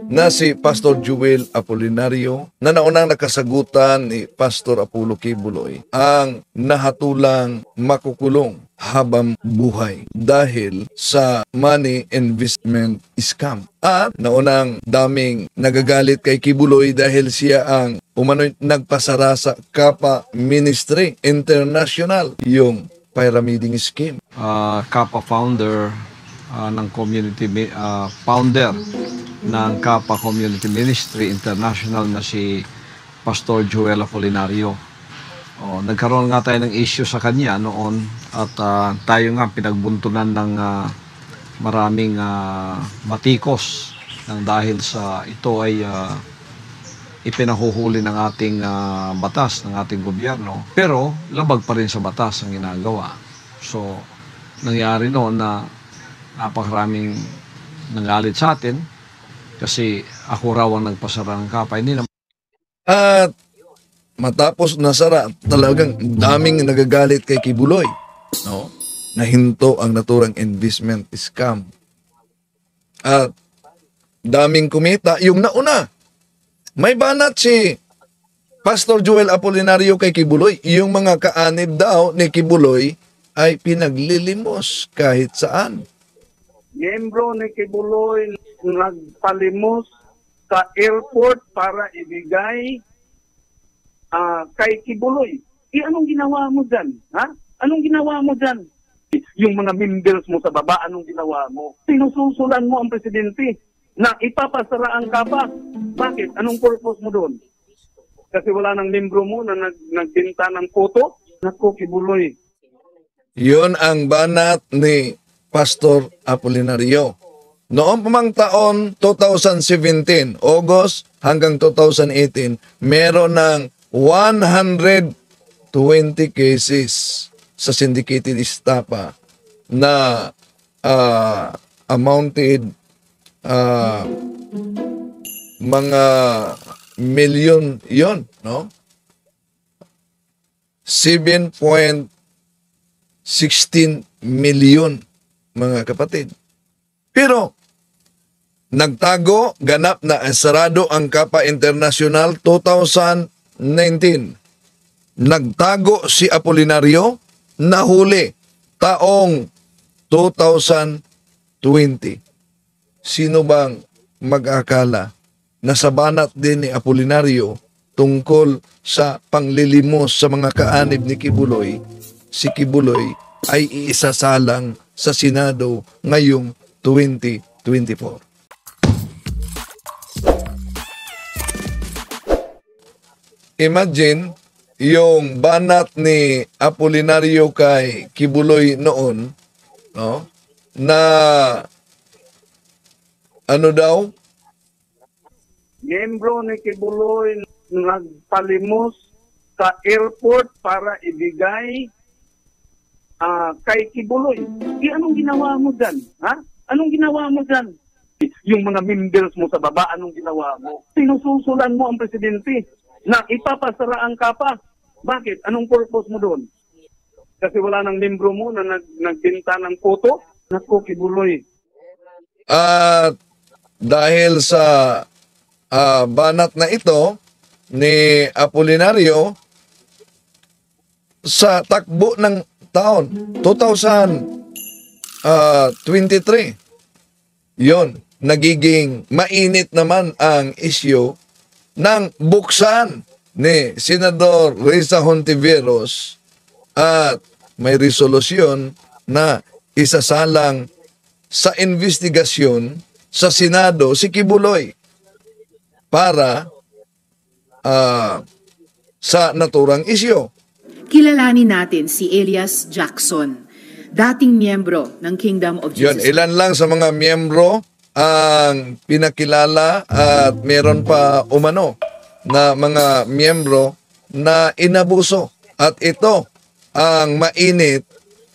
na si Pastor Joel Apolinario na naunang nakasagutan ni Pastor Apollo Kibuloy ang nahatulang makukulong habang buhay dahil sa money investment scam. At naunang daming nagagalit kay Kibuloy dahil siya ang umano'y nagpasara sa Kappa Ministry International, yung pyramiding scheme. Kappa founder ng community founder ng Kappa Community Ministry International na si Pastor Joel Apolinario. Nagkaroon nga tayo ng issue sa kanya noon at tayo nga pinagbuntunan ng maraming matikos nang dahil sa ito ay ipinahuhuli ng ating batas, ng ating gobyerno. Pero labag pa rin sa batas ang ginagawa. So, nangyari noon na napakaraming nanggalit sa atin kasi ako raw ang nagpasara ng Kappa. Hindi naman. At matapos nasara, talagang daming nagagalit kay Kibuloy, no? Nahinto ang naturang investment scam. At daming kumita. Yung nauna, may banat si Pastor Joel Apolinario kay Kibuloy. Yung mga kaanib daw ni Kibuloy ay pinaglilimos kahit saan. Miyembro ni Kibuloy nagpalimos sa airport para ibigay kay Kibuloy. Anong ginawa mo dyan? Ha? Anong ginawa mo dyan? Yung mga members mo sa baba, anong ginawa mo? Sinususulan mo ang presidente na ipapasara ang Kappa. Bakit? Anong purpose mo doon? Kasi wala nang membro mo na nagbinta ng photo? Naku, Kibuloy. Yun ang banat ni Pastor Apolinario. Noong pamang taon 2017, August hanggang 2018, meron ng 120 cases sa syndicated estafa na amounted mga milyon yon, no? 7.16 milyon, mga kapatid. Pero nagtago, ganap na sarado ang Kappa International 2019. Nagtago si Apolinario, nahuli taong 2020. Sino bang mag-akala na sa banat din ni Apolinario tungkol sa panglilimos sa mga kaanib ni Kibuloy, si Kibuloy ay iisasalang sa Senado ngayong 2024. Imagine yung banat ni Apolinario kay Kibuloy noon, no? Na ano daw? Miyembro ni Kibuloy nagpalimos sa airport para ibigay kay Kibuloy. Anong ginawa mo dyan? Ha? Anong ginawa mo dyan? Yung mga members mo sa baba, anong ginawa mo? Sinususulan mo ang presidente na ipapasara ang Kappa. Bakit? Anong purpose mo doon? Kasi wala nang membro mo na nagbinta ng photo? Naku, Kibuloy. At dahil sa banat na ito ni Apolinario, sa takbo ng taon 2023, yon, nagiging mainit naman ang issue ng buksan ni Senador Risa Hontiveros at may resolusyon na isasalang sa investigasyon sa Senado si Kibuloy para sa naturang isyu. Kilalanin natin si Elias Jackson, dating miyembro ng Kingdom of Jesus. Yun, ilan lang sa mga miyembro ang pinakilala at meron pa umano na mga miyembro na inabuso. At ito ang mainit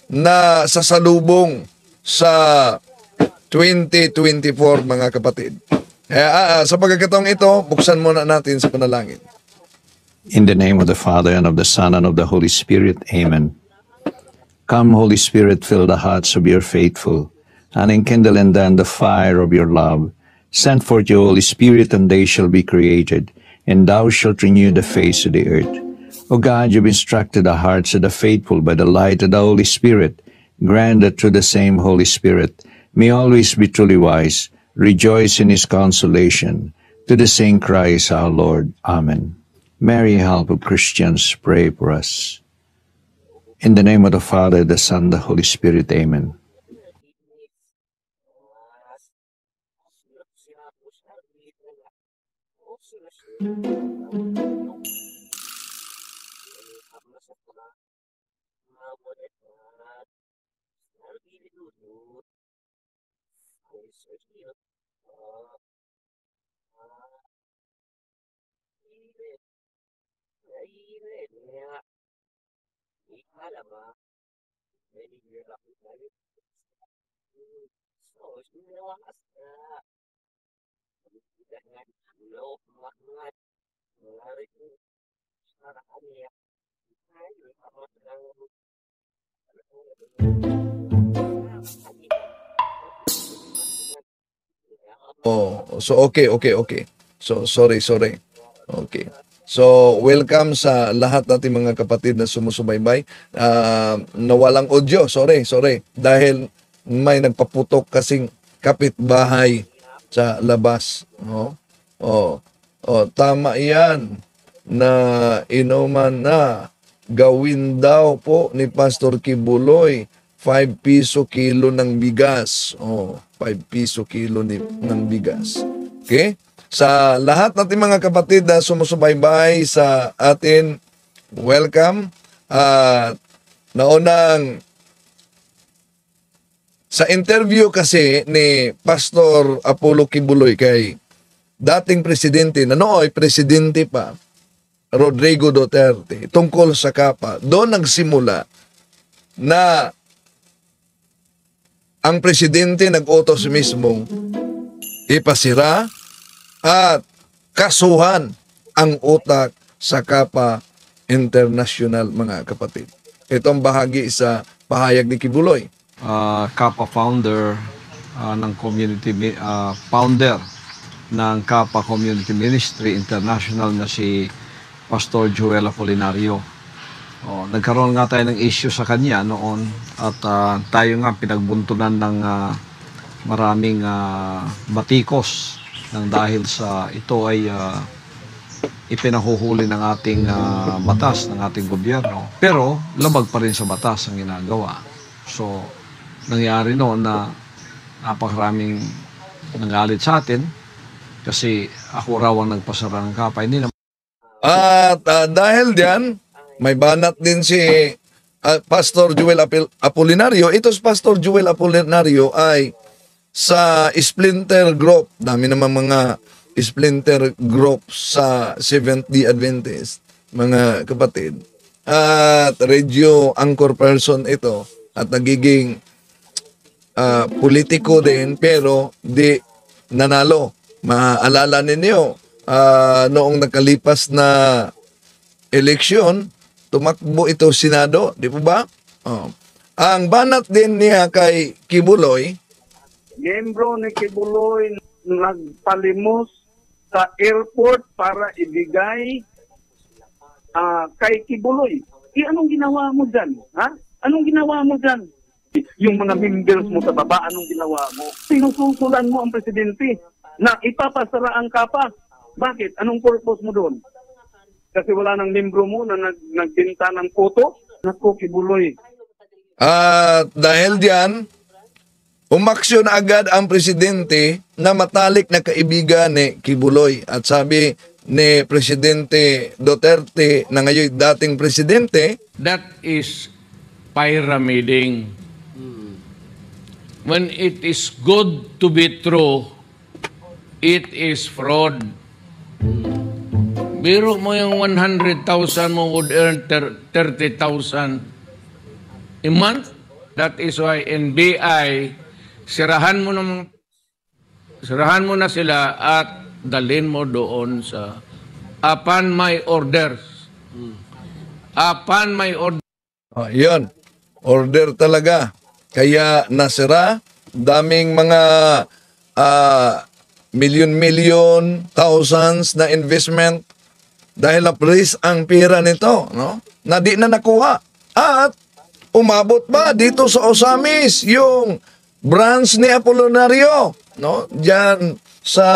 na sasalubong sa 2024, mga kapatid. Kaya sa pagkakataong ito, buksan muna natin sa panalangin. In the name of the Father, and of the Son, and of the Holy Spirit. Amen. Come, Holy Spirit, fill the hearts of your faithful, and enkindle in them the fire of your love. Send forth your Holy Spirit, and they shall be created, and thou shalt renew the face of the earth. O God, you've instructed the hearts of the faithful by the light of the Holy Spirit. Grant that through the same Holy Spirit may always be truly wise, rejoice in his consolation. To the same Christ our Lord. Amen. Mary, help of Christians, pray for us. In the name of the Father, the Son, the Holy Spirit. Amen. Oh, so okay. So sorry. Okay. So welcome sa lahat nating mga kapatid na sumusubaybay. Nawalang audio, sorry. Dahil may nagpaputok kasing kapitbahay sa labas. Tama yan na inuman na gawin daw po ni Pastor Kibuloy 5 piso kilo ng bigas. 5 piso kilo ng bigas. Okay? Sa lahat natin mga kapatid na sumusubaybay sa atin, welcome. Naunang sa interview kasi ni Pastor Apollo Kibuloy kay dating presidente, na nooy presidente pa, Rodrigo Duterte, tungkol sa Kapa, doon nagsimula na ang presidente nag-utos mismong ipasira at kasuhan ang utak sa Kapa International, mga kapatid. Itong bahagi sa pahayag ni Kibuloy. Kapa founder ng founder ng Kapa Community Ministry International na si Pastor Joel Apolinario. Nagkaroon nga tayo ng issue sa kanya noon at tayo nga pinagbuntunan ng maraming batikos nang dahil sa ito ay ipinahuhuli ng ating batas, ng ating gobyerno. Pero labag pa rin sa batas ang ginagawa. So, nangyari noon na napakaraming nanggalit sa atin kasi ako raw ang nagpasara ng Kapa. Hindi naman. At dahil diyan, may banat din si Pastor Joel Apolinario. Ito si Pastor Joel Apolinario ay sa splinter group. Dami naman mga splinter group sa Seventh-day Adventist, mga kapatid. At radio anchor person ito at nagiging politiko din pero di nanalo. Maalala ninyo, noong nakalipas na eleksyon, tumakbo ito Senado, di po ba? Ang banat din niya kay Kibuloy, Miyembro ni Kibuloy nagpalimos sa airport para ibigay kay Kibuloy. Anong ginawa mo dyan? Ha? Anong ginawa mo dyan? Yung mga members mo sa baba, anong ginawa mo? Sinususulan mo ang presidente na ipapasara ang Kapa. Bakit? Anong purpose mo doon? Kasi wala nang membro mo na nagbinta ng photo? Naku, Kibuloy. Dahil diyan, umaksyon agad ang presidente na matalik na kaibigan ni Kibuloy. At sabi ni Presidente Duterte na ngayon dating presidente, that is pyramiding. When it is good to be true, it is fraud. Biro mo yung 100,000 mo would earn 30,000 a month. That is why NBI, sirahan mo na sila at dalhin mo doon sa upon my orders. Upon my orders. Yun, order talaga. Kaya nasira, daming mga million, thousands na investment dahil na-freeze ang pera nito, no? Na di na nakuha. At umabot ba dito sa Osamis yung branch ni Apolinario, no? Diyan sa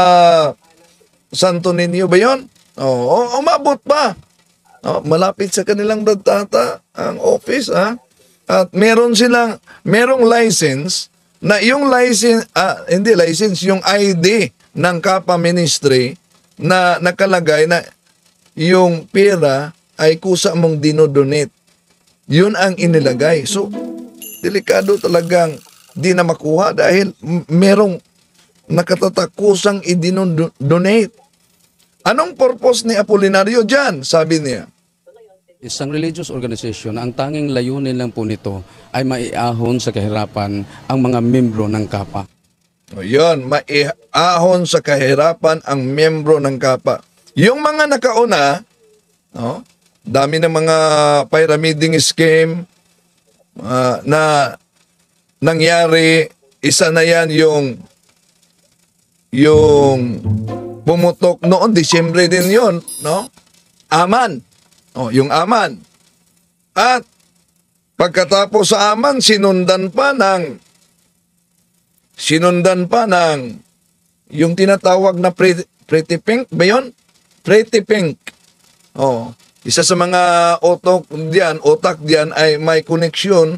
Santo Niño ba yun? Oo, umabot pa. No? Malapit sa kanilang datata ang office, ha? At merong license na yung license, hindi license, yung ID ng Kapa Ministry na nakalagay na yung pera ay kusa mong dinodonate. Yun ang inilagay. So, delikado talagang di na makuha dahil merong nakatatakusang idinodonate. Anong purpose ni Apolinario dyan? Sabi niya. Isang religious organization, ang tanging layunin lang po nito ay maiahon sa kahirapan ang mga membro ng Kapa. O yun, maiahon sa kahirapan ang membro ng Kapa. Yung mga nakauna, no, dami ng mga pyramiding scheme na nangyari. Isa na yan yung pumutok noon, Disyembre din yon, no? Aman. Yung Aman. At pagkatapos sa Aman, sinundan pa ng yung tinatawag na Pretty Pink ba yun? Pretty Pink. Isa sa mga otak diyan ay may koneksyon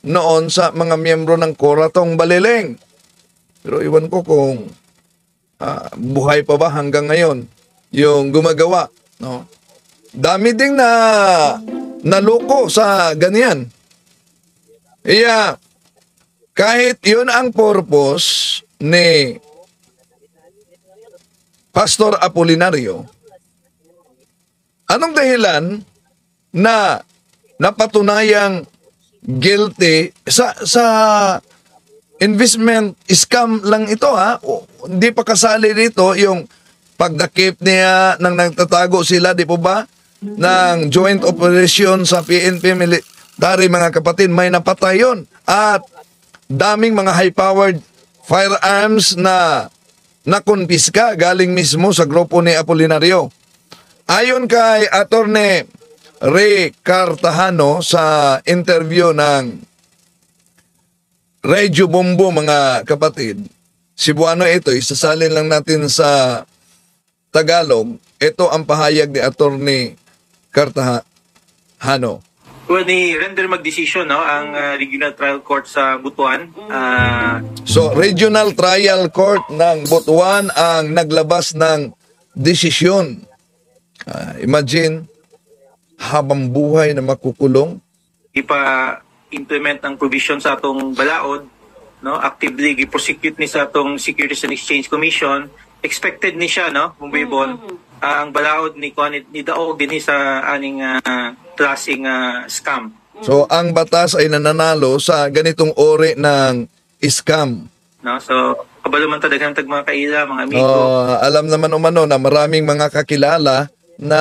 noon sa mga miyembro ng Coratong Balileng. Pero iwan ko kung buhay pa ba hanggang ngayon yung gumagawa, no? Dami ding naloko sa ganyan. Iya, kahit yun ang purpose ni Pastor Apolinario, anong dahilan na napatunayang guilty sa investment scam lang ito, ha? Hindi pa kasali dito yung pagdakip niya nang nagtatago sila, di po ba? Ng joint operation sa PNP military, mga kapatid, may napatay yun. At daming mga high-powered firearms na nakonpiska galing mismo sa grupo ni Apolinario. Ayon kay Attorney Ray Cartahano sa interview ng Radio Bombo, mga kapatid, Cebuano ito, isasalin lang natin sa Tagalog. Ito ang pahayag ni Attorney Cartahano. Well, ni-render mag-decision, no, ang Regional Trial Court sa Butuan. So, Regional Trial Court ng Butuan ang naglabas ng desisyon. Imagine, habang buhay na makukulong. Ipa-implement ang provision sa atong balaod, no, actively gi-prosecute ni sa atong Securities and Exchange Commission. Expected ni siya, no, Bumbibon, ang balaod ni Daog din sa aning klaseng scam. So, ang batas ay nananalo sa ganitong ori ng scam. No, so kabalo man talagang mga kaila, mga amigo. Alam naman umano na maraming mga kakilala na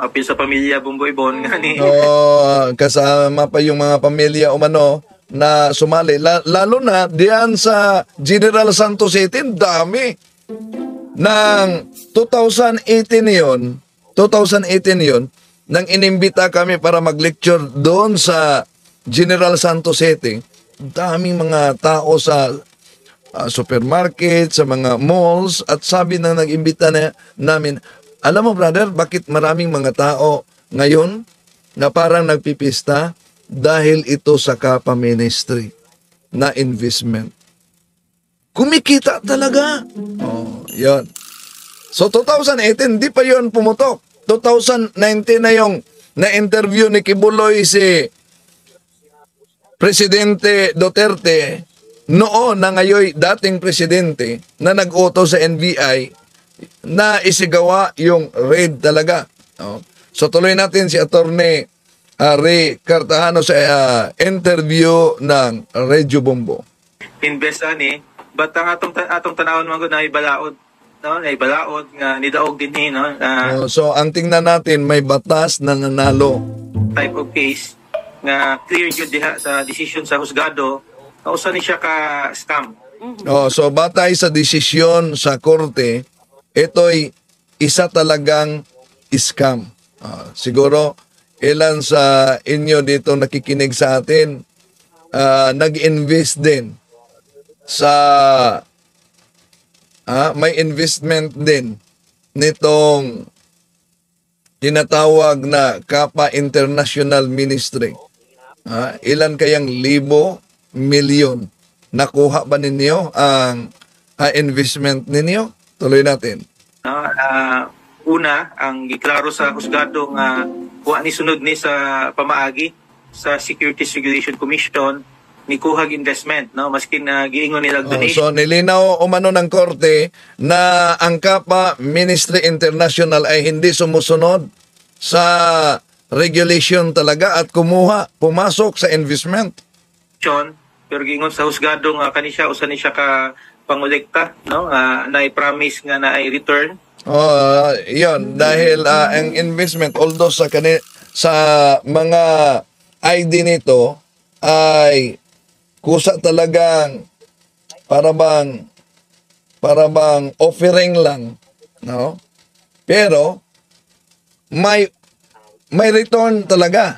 apil sa pamilya Bumboybon ngani. Kasama pa yung mga pamilya umano na sumali. Lalo na diyan sa General Santos City, dami. Ng 2018 yon, nang inimbita kami para mag-lecture doon sa General Santos City, daming mga tao sa supermarket, sa mga malls, at sabi na nag-imbita namin, alam mo brother, bakit maraming mga tao ngayon na parang nagpipista? Dahil ito sa Kapa Ministry na investment. Kumikita talaga. Yun. So 2018, di pa yon pumutok. 2019 na yung na-interview ni Kibuloy si Presidente Duterte, noon na ngayon dating presidente, na nag-utos sa NBI na isigawa yung raid talaga. So tuloy natin si Attorney Ray Cartahano sa interview ng Radio Bombo. Invest ani, but ang atong tanawon man gud na ibalaod, no, na ibalaod nga nidaog dinhi, no. So ang tingnan natin, may batas na nanalo. Type of case nga clear jud diha sa decision sa husgado, usa ni siya ka scam. So batay sa desisyon sa korte, ito'y isa talagang scam. Siguro ilan sa inyo dito nakikinig sa atin, nag-invest din sa may investment din nitong tinatawag na Kapa International Ministry. Ilan kayang libo, milyon nakuha ba ninyo ang investment ninyo? Tuloy natin. Una, ang giklaro sa husgado nga kuha ni sunod ni sa pamaagi sa Securities Regulation Commission ni kuhag investment, no, maskin giingon nila donation. So nilinaw umano ng korte na ang Kapa Ministry International ay hindi sumusunod sa regulation talaga at pumasok sa investment. Pero giingon sa husgado nga kanisya usa ni siya ka pangolekta, no, na i-promise nga na i-return. Yon dahil ang investment although sa mga ID nito ay kusa talagang para bang offering lang, no? Pero may return talaga.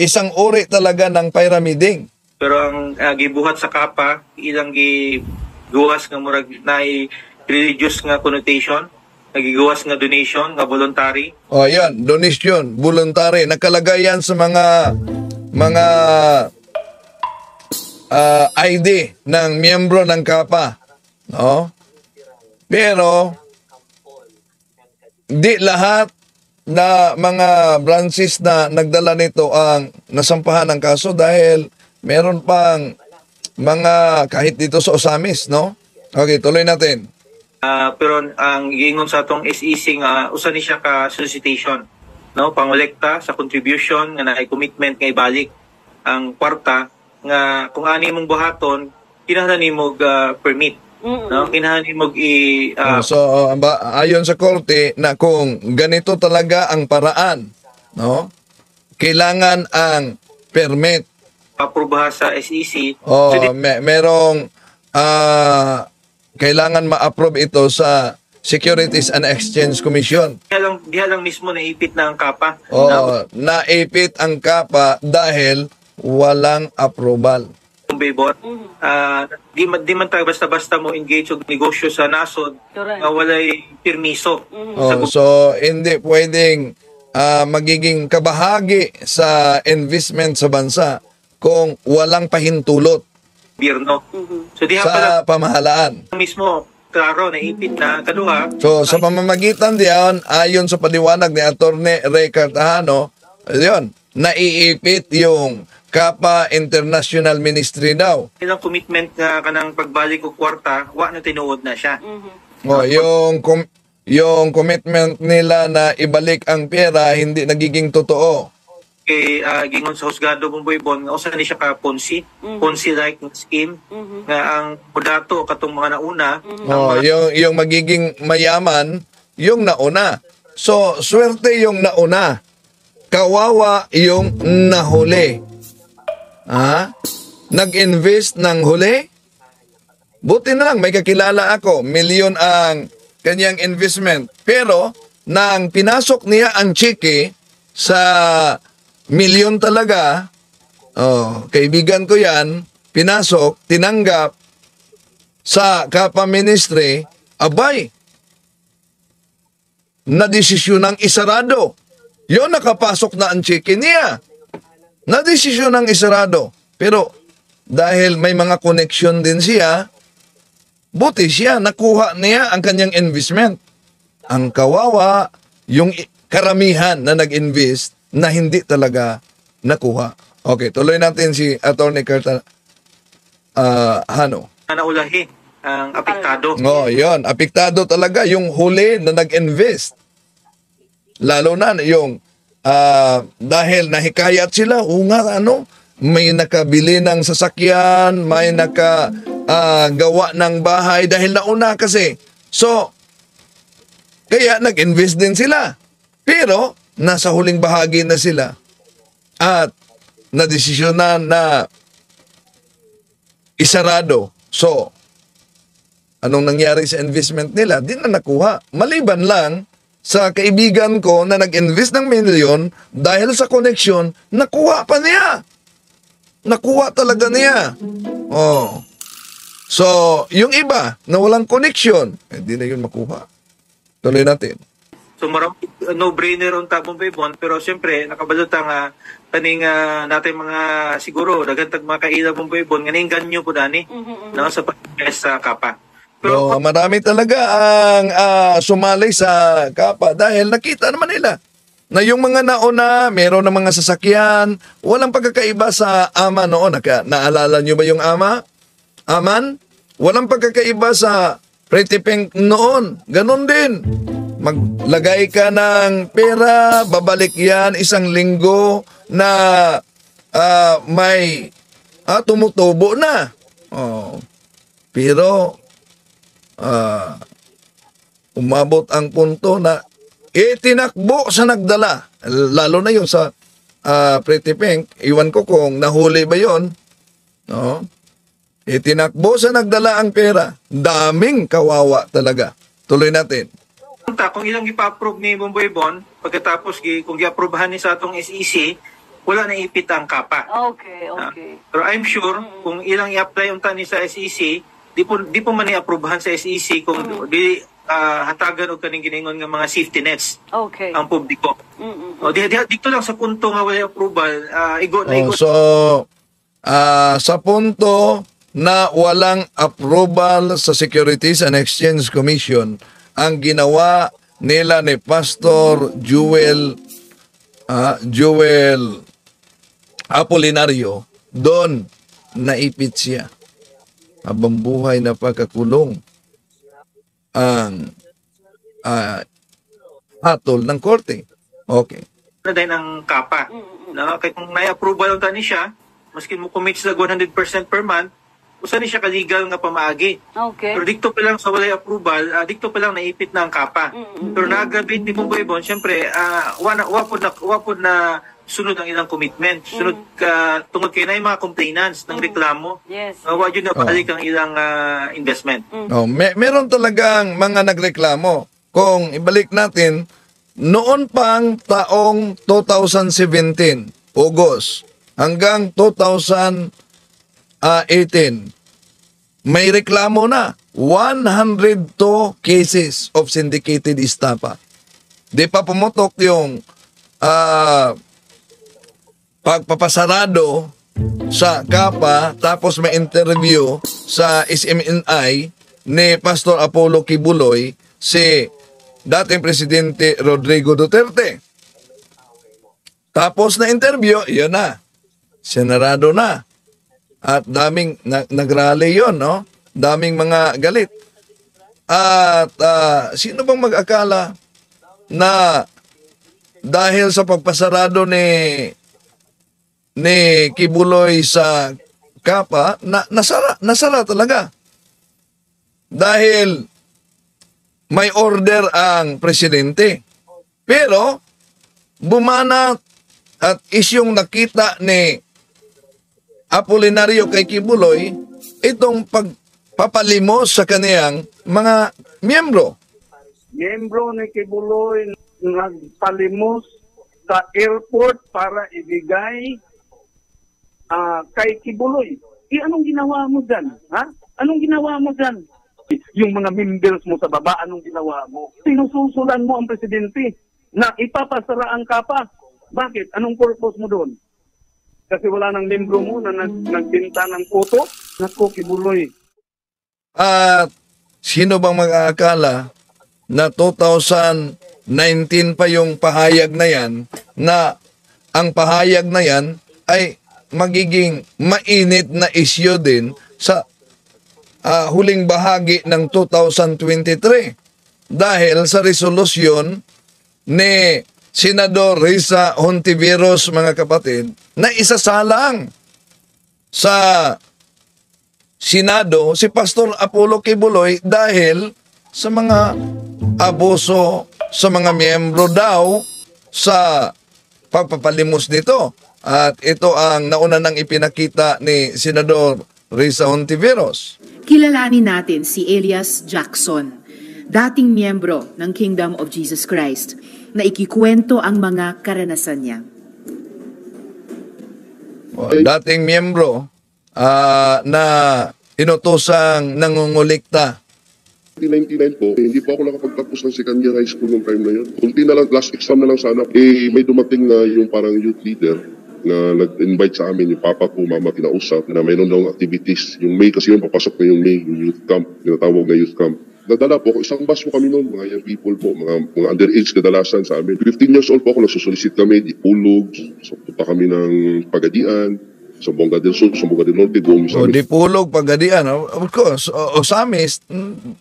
Isang uri talaga ng pyramiding. Pero ang gibuhat sa kapa ilang giguwas nga murag na religious nga connotation, nagiguwas nga donation nga voluntary. Yan, donation, voluntary, nakalagay yan sa mga ID ng miyembro ng Kapa, no? Pero di lahat na mga branches na nagdala nito ang nasampahan ng kaso dahil meron pang mga kahit dito sa Osamis, no? Okay, tuloy natin. Pero ang giingon sa atong SEC nga usa ni siya ka solicitation, no, pangolekta sa contribution nga naay commitment nga ibalik ang kwarta nga kung ani mong buhaton kinahanglan nimo permit, no, kinahanglan nimo ayon sa korte na kung ganito talaga ang paraan, no, kailangan ang permit aprubaha sa SEC. Merong kailangan ma-approve ito sa Securities and Exchange Commission. Diha lang mismo naipit na ang Kapa. Naipit ang Kapa dahil walang approval. Di man tayo basta-basta mo engage og negosyo sa nasod nga walay permiso. So hindi pwedeng magiging kabahagi sa investment sa bansa kung walang pahintulot So diha sa pamahalaan. Mismo klaro naipit na kaduha. So sa pamamagitan diyan ayon sa paliwanag ni Attorney Ray Cartahano, yun, naiipit yung Kapa International Ministry daw. Ilang commitment nga kanang pagbalik og kwarta, wa na tinuod na siya. Yung commitment nila na ibalik ang pera hindi nagiging totoo. Kay gingon sa husgado Bumboybon nga usa ni siya ka Ponzi-like scheme nga ang podato katong mga nauna yung magiging mayaman yung nauna. So swerte yung nauna, kawawa yung nahuli. Nag-invest ng huli. Buti na lang may kakilala ako, milyon ang kanyang investment, pero nang pinasok niya ang cheque sa milyon talaga, kaibigan ko yan, pinasok, tinanggap sa Kapa Ministry, abay, nadesisyon ng isarado. Yun, nakapasok na ang cheque niya. Nadesisyon ng isarado. Pero dahil may mga connection din siya, buti siya, nakuha niya ang kanyang investment. Ang kawawa, yung karamihan na nag-invest, na hindi talaga nakuha. Okay, tuloy natin si Attorney Cartahano. Naulahi ang apektado. Yun. Apektado talaga yung huli na nag-invest. Lalo na yung dahil nahikayat sila, may nakabili ng sasakyan, may nakagawa ng bahay dahil nauna kasi. So, kaya nag-invest din sila. Pero, nasa huling bahagi na sila at nadesisyonan na isarado. So, anong nangyari sa investment nila? Di na nakuha. Maliban lang sa kaibigan ko na nag-invest ng milyon dahil sa connection, nakuha pa niya. Nakuha talaga niya. Oh. So, yung iba na walang connection, hindi na yun makuha. Tuloy natin. So marang no-brainer ang tabong Bebon, pero siyempre nakabalot ang kaning natin mga siguro dagantag mga kaila mong Bebon nganing ganyo po dani no sa sa kapa. Pero So, marami talaga ang sumali sa kapa dahil nakita naman nila na yung mga nauna, meron ng mga sasakyan, walang pagkakaiba sa ama noon. Naalala nyo ba yung ama? Aman? Walang pagkakaiba sa Pretty Pink noon. Ganon din. Maglagay ka ng pera, babalik yan isang linggo na may tumutubo na. Oh. Pero umabot ang punto na itinakbo sa nagdala. Lalo na yun sa Pretty Pink. Iwan ko kung nahuli ba yun. No? Itinakbo sa nagdala ang pera. Daming kawawa talaga. Tuloy natin. kung ilang ipa-approve ni Bumboy Bon, pagkatapos kung i-approvehan ni sa atong SEC, wala na ipit ang kapa. Okay, okay. Pero I'm sure, kung ilang i-apply unta ni sa SEC, di po man i-approvehan sa SEC kung di hatagan o kaning giningon nga mga safety nets Okay. ang publiko. O, dito lang sa punto nga wala approval, igo na igo. So, sa punto na walang approval sa Securities and Exchange Commission, ang ginawa nila ni Pastor Joel Apolinario, doon naipit siya. Habang buhay na pagkakulong ang hatol ng korte. Okay. Na din ang kapa. No? Kaya kung na-approval unta ni siya, maski mo commit sa 100% per month, usa ni siya ka-legal nga pamaagi. Okay. Pero dito pa lang sa walay approval, dito pa lang naipit na ang kapa. Pero nagabit ni Bumboy Bon, syempre, wapod na sunod ang ilang commitment. Sunod tungod kay na yung mga complainants ng reklamo. Yes. Wa yun na balik ang ilang investment. Oh, meron talagang mga nagreklamo. Kung ibalik natin, noon pang taong 2017, August, hanggang 2018, may reklamo na 102 cases of syndicated estafa. Di pa pumutok yung pagpapasarado sa kapa, tapos may interview sa SMNI ni Pastor Apollo Kibuloy, si dating Presidente Rodrigo Duterte. Tapos na interview, yun na. Senarado na. At daming nagrally yun, no? Daming mga galit. At sino bang mag-akala na dahil sa pagpasarado ni Kibuloy sa kapa, nasara talaga. Dahil may order ang presidente. Pero, bumana at isyong nakita ni Apolinario kay Kibuloy, itong pagpapalimos sa kaniyang mga miyembro. Miyembro ni Kibuloy nagpalimos sa airport para ibigay kay Kibuloy. Anong ginawa mo dyan? Ha? Anong ginawa mo dyan? Yung mga members mo sa baba, anong ginawa mo? Sinususulan mo ang presidente na ipapasara ang kapa. Bakit? Anong purpose mo doon? Kasi wala nang membro mo na nagbinta ng photo? Naku, Kibuloy. At sino bang mag-aakala na 2019 pa yung pahayag na yan, na ang pahayag na yan ay magiging mainit na issue din sa huling bahagi ng 2023 dahil sa resolusyon ni Senador Risa Hontiveros, mga kapatid, na isasalang sa Senado si Pastor Apollo Kibuloy dahil sa mga abuso sa mga miyembro daw sa pagpapalimos nito. At ito ang nauna nang ipinakita ni Senador Risa Hontiveros. Kilalanin natin si Elias Jackson, dating miyembro ng Kingdom of Jesus Christ, na ikikwento ang mga karanasan niya. Dating miyembro na inutosang nangungulikta. 1999 po, hindi po ako nakapagtapos ng second year high school nung time na yun. Kunti na lang, last exam na lang sana. May dumating na yung parang youth leader na nag-invite sa amin, yung papa ko, mama, kinausap na mayroon daw activities. Yung May, kasi yun, papasok na yung May, yung youth camp, tinatawag na youth camp. Nadala po ako, isang bus po kami noon, mga young people po, mga underage kadalasan sa amin. 15 years old po ako, nasusolicit kami, di Pulog, so punta kami ng Pagadian, sa Bonga del Sur, sa Bonga del Norte, buong sa O di Pulog, Pagadian, of course, Osamis,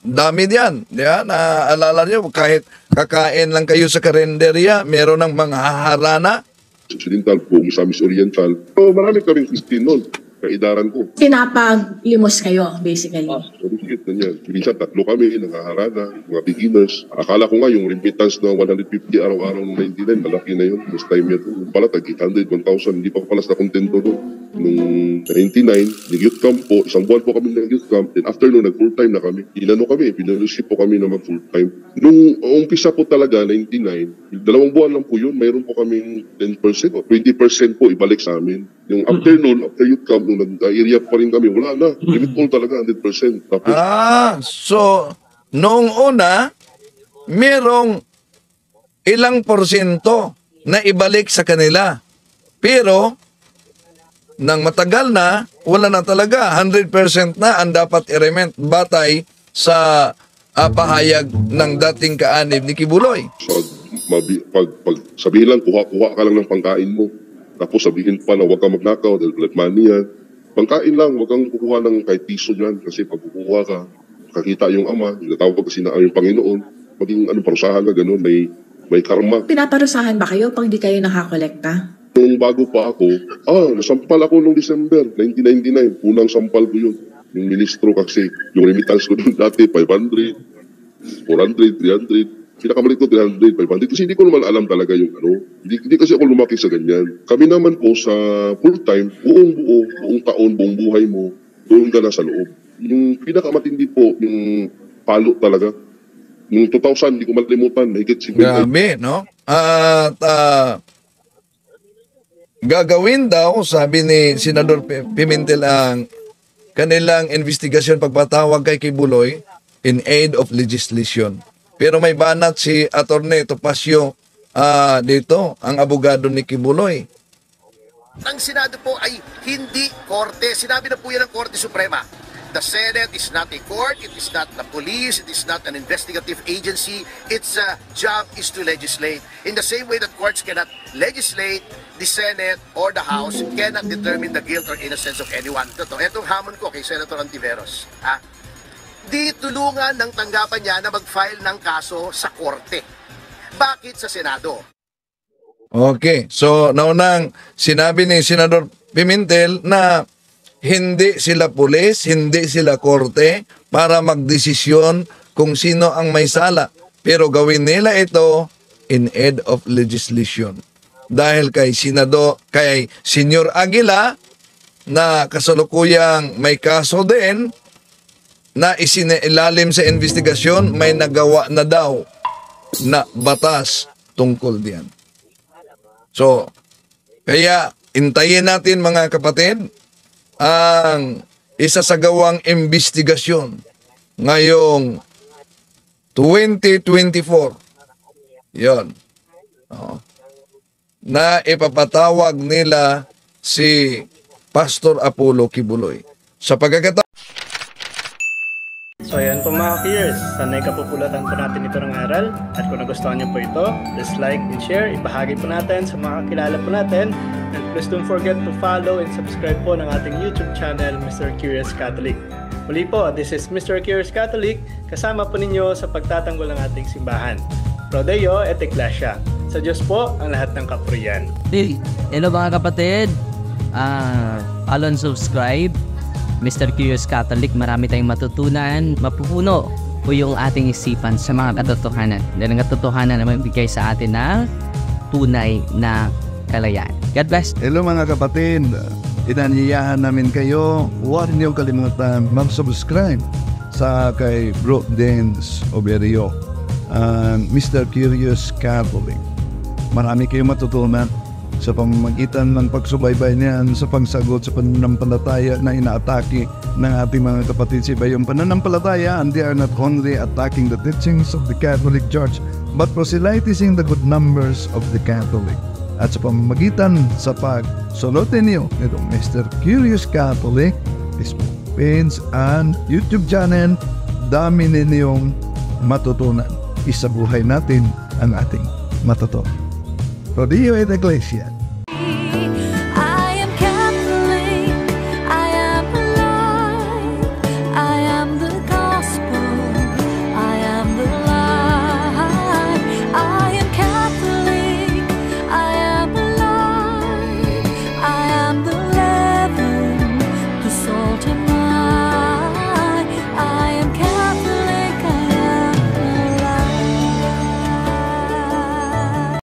dami diyan. Diyan, naalala niyo, kahit kakain lang kayo sa karinderya, meron ng mga haharana. Occidental po, Misamis Oriental. So, marami kaming Christine noon, kaidaran ko. Pinapaglimos kayo, basically. Solicit na yan. Minsan 3 kami, nangaharana, mga beginners. Akala ko nga yung remittance na 150 araw-araw ng 99, malaki na yun. This time yun. Yung pala, tag 800, 1,000, hindi pa pala sa kontento doon. Nung 99, yung youth camp po, isang buwan po kami ng youth camp. Then after noon, nag-full-time na kami. Inano kami, pinalusip po kami na mag-full-time. Nung umpisa po talaga, 99, 2 buwan lang po yun, mayroon po kaming 10% o 20% po ibalik sa amin. Yung afternoon, after youth camp, nung nag-area pa rin kami, wala na. Limit all talaga, 100%. Tapos, So, noong una, merong ilang porsyento na ibalik sa kanila. Pero, nang matagal na, wala na talaga. 100% na ang dapat i-remit batay sa pahayag ng dating kaanib ni Kibuloy. pag sabihin lang, kuha ka lang ng pangkain mo. Tapos sabihin pa na huwag kang magnakaw dahil blood money yan. Pangkain lang, huwag kang kukuha ng kahit piso dyan. Kasi pag kukuha ka, kakita yung ama, natawag kasi na yung Panginoon, maging parusahan ka, gano'n, may karma. Pinaparusahan ba kayo pag di kayo nakakolekta? Nung bago pa ako, nasampal ako nung December 1999. Unang sampal ko yun. Yung ministro kasi, yung remittance ko dun dati, 500, 400, 300. Pinakamalit ko 300, 500. Kasi hindi ko naman alam talaga yung Hindi kasi ako lumaki sa ganyan. Kami naman po sa full-time, buong taon, buong buhay mo, doon ka na sa loob. Yung pinakamatindi po, yung palo talaga. Yung 2000, hindi ko malimutan, mahigit 50. Grabe, no? At gagawin daw, sabi ni Senador Pimentel, ang kanilang investigasyon pagpatawag kay Kibuloy in aid of legislation. Pero may banat si Atty. Topacio dito, ang abogado ni Kibuloy. Ang Senado po ay hindi korte. Sinabi na po yan ng Korte Suprema. The Senate is not a court, it is not the police, it is not an investigative agency. Its job is to legislate. In the same way that courts cannot legislate, the Senate or the House cannot determine the guilt or innocence of anyone. Itong hamon ko kay Senator Hontiveros. Di tulungan ng tanggapan niya na mag-file ng kaso sa korte. Bakit sa Senado? Okay, so naunang sinabi ni Senador Pimentel na hindi sila pulis, hindi sila korte para magdesisyon kung sino ang may sala. Pero gawin nila ito in aid of legislation. Dahil kay Senyor Aguila na kasalukuyang may kaso din na isinailalim sa investigasyon, may nagawa na daw na batas tungkol diyan. So, kaya intayin natin mga kapatid ang isasagawang investigasyon ngayong 2024. Yon. Na ipapatawag nila si Pastor Apollo Kibuloy. Sa pagkakataon. So ayan po mga Kiyers, sanay kapupulatan po natin ito ng aral. At kung nagustuhan niyo po ito, please like and share, ibahagi po natin sa mga kakilala po natin. And please don't forget to follow and subscribe po ng ating YouTube channel, Mr. Curious Catholic. Muli po, this is Mr. Curious Catholic, kasama po ninyo sa pagtatanggol ng ating simbahan. Pro Deo et Ecclesia. Sa Diyos po ang lahat ng kapurian. Hello mga kapatid, follow and subscribe Mr. Curious Catholic. Marami tayong matutunan, mapupuno po yung ating isipan sa mga katotohanan. Dahil ang katotohanan na magbigay sa atin ng tunay na kalayaan. God bless. Hello mga kapatid, inanyayahan namin kayo, huwag niyo kalimutan mag-subscribe sa kay Bro Dance Oberio, Mr. Curious Catholic. Marami kayong matutunan sa pamamagitan ng pagsubaybay niyan sa pagsagot sa pananampalataya na inaatake ng ating mga kapatid sa iba. Yung pananampalataya, and they are not only attacking the teachings of the Catholic Church, but proselytizing the good numbers of the Catholic. At sa pamamagitan sa pagsunutin niyo itong Mr. Curious Catholic, Facebook page and YouTube channel, dami ninyong matutunan. Isabuhay natin ang ating matutunan. Rodillo et Iglesia.